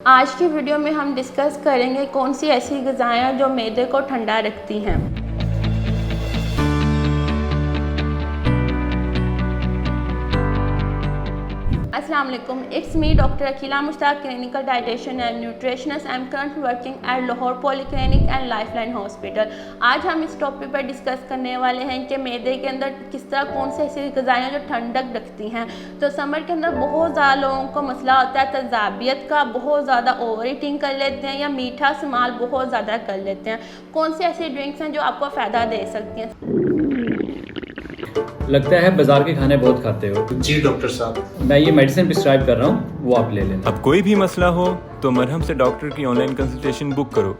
आज की वीडियो में हम डिस्कस करेंगे कौन सी ऐसी ग़िज़ाएँ जो मैदे को ठंडा रखती हैं। अस्सलाम वालेकुम, it's me doctor Akila Mushtaq, clinical dietitian and nutritionist. I am currently working at Lahore polyclinic and lifeline hospital. आज हम इस टॉपिक पर डिस्कस करने वाले हैं कि मैदे के अंदर किस तरह कौन सी ऐसी ग़िज़ाएँ जो ठंडक रखती हैं। तो समर के अंदर बहुत ज़्यादा लोगों को मसला होता है तज़ाबियत का, बहुत ज़्यादा ओवर ईटिंग कर लेते हैं या मीठा इस्तेमाल बहुत ज़्यादा कर लेते हैं। कौन सी ऐसी ड्रिंक्स हैं जो आपको फ़ायदा दे सकती हैं? लगता है बाजार के खाने बहुत खाते हो। जी डॉक्टर साहब, मैं ये मेडिसिन प्रिस्क्राइब कर रहा हूँ, वो आप ले लेना। अब कोई भी मसला हो तो मरहम से डॉक्टर की ऑनलाइन कंसल्टेशन बुक करो,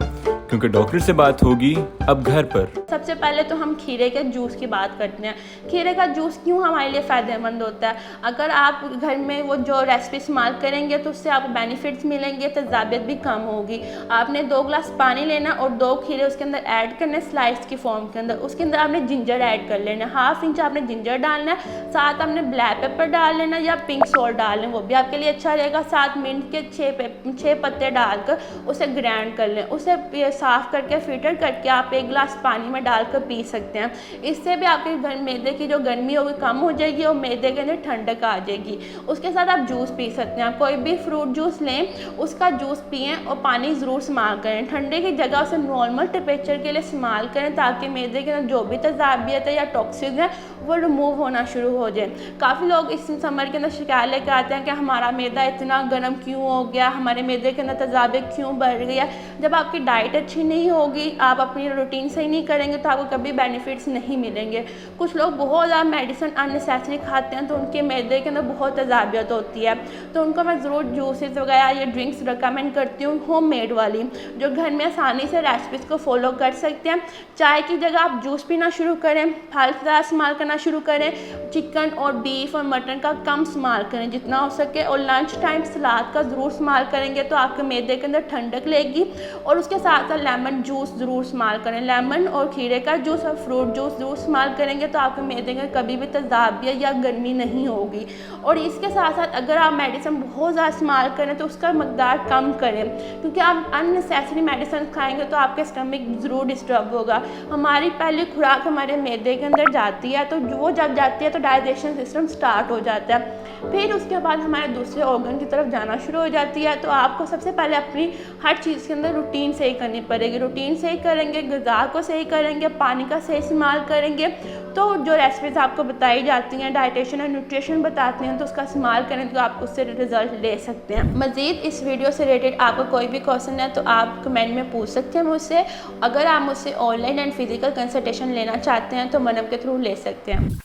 क्योंकि डॉक्टर से बात होगी अब घर पर। सबसे पहले तो हम खीरे के जूस की बात करते हैं। खीरे का जूस क्यों हमारे लिए फ़ायदेमंद होता है? अगर आप घर में वो जो रेसिपी इस्तेमाल करेंगे तो उससे आपको बेनिफिट्स मिलेंगे, तज़ाबियत भी कम होगी। आपने 2 गिलास पानी लेना और 2 खीरे उसके अंदर ऐड करने स्लाइस की फॉर्म के अंदर। उसके अंदर आपने जिंजर ऐड कर लेना, 1/2 इंच आपने जिंजर डालना है, साथ आपने ब्लैक पेपर डाल लेना या पिंक सॉल्ट डाल लें, वो भी आपके लिए अच्छा रहेगा। 7 मिनट के 6 पत्ते डालकर उसे ग्राइंड कर लें। उसे साफ़ करके फिल्टर करके आप 1 गिलास पानी में डालकर पी सकते हैं। इससे भी आपके घर मैदे की जो गर्मी होगी कम हो जाएगी और मैदे के अंदर ठंडक आ जाएगी। उसके साथ आप जूस पी सकते हैं। कोई भी फ्रूट जूस लें, उसका जूस पिएं और पानी ज़रूर इस्तेमाल करें। ठंडे की जगह उसे नॉर्मल टेम्परेचर के लिए इस्तेमाल करें ताकि मैदे के अंदर जो भी तज़ाबियत है या टॉक्सिक है वो रिमूव होना शुरू हो जाए। काफ़ी लोग इस समर के अंदर शिकायत लेकर आते हैं कि हमारा मैदा इतना गर्म क्यों हो गया, हमारे मैदे के अंदर तज़ाबियत क्यों बढ़ गई है। जब आपकी डाइट अच्छी नहीं होगी, आप अपनी रूटीन सही नहीं करेंगे तो आपको कभी बेनिफिट्स नहीं मिलेंगे। कुछ लोग बहुत ज़्यादा मेडिसिन अननेसेसरी खाते हैं तो उनके मैदे के अंदर बहुत तज़ाबियत होती है, तो उनको मैं ज़रूर जूसेस वगैरह या ड्रिंक्स रिकमेंड करती हूँ होममेड वाली, जो घर में आसानी से रेसिपीज़ को फॉलो कर सकते हैं। चाय की जगह आप जूस पीना शुरू करें, फल का इस्तेमाल करना शुरू करें, चिकन और बीफ और मटन का कम इस्तेमाल करें जितना हो सके, और लंच टाइम सलाद का ज़रूर इस्तेमाल करेंगे तो आपके मैदे के अंदर ठंडक लेगी। और उसके साथ साथ लेमन जूस ज़रूर इस्तेमाल करें। लेमन और खीरे का जूस और फ्रूट जूस ज़रूर इस्तेमाल करेंगे तो आपके मैदे में कभी भी तज़ाबियत या गर्मी नहीं होगी। और इसके साथ साथ अगर आप मेडिसिन बहुत ज़्यादा इस्तेमाल करें तो उसका मकदार कम करें, क्योंकि आप अननेसेसरी मेडिसिन खाएंगे तो आपके स्टमक ज़रूर डिस्टर्ब होगा। हमारी पहली खुराक हमारे मैदे के अंदर जाती है, तो वो जब जाती है तो डाइजेशन सिस्टम स्टार्ट हो जाता है, फिर उसके बाद हमारे दूसरे ऑर्गन की तरफ जाना शुरू हो जाती है। तो आपको सबसे पहले अपनी हर चीज़ के अंदर रूटीन सही करनी पड़ेगी। रूटीन सही करेंगे, ग़िज़ा को सही करेंगे, पानी का सही इस्तेमाल करेंगे, तो जो रेसिपीज़ आपको बताई जाती हैं, डाइटिशियन और न्यूट्रिशन बताते हैं, तो उसका इस्तेमाल करें तो आप उससे रिजल्ट ले सकते हैं। मज़ीद इस वीडियो से रिलेटेड आपको कोई भी क्वेश्चन है तो आप कमेंट में पूछ सकते हैं मुझसे। अगर आप मुझसे ऑनलाइन एंड फिज़िकल कंसल्टेशन लेना चाहते हैं तो मनम के थ्रू ले सकते हैं।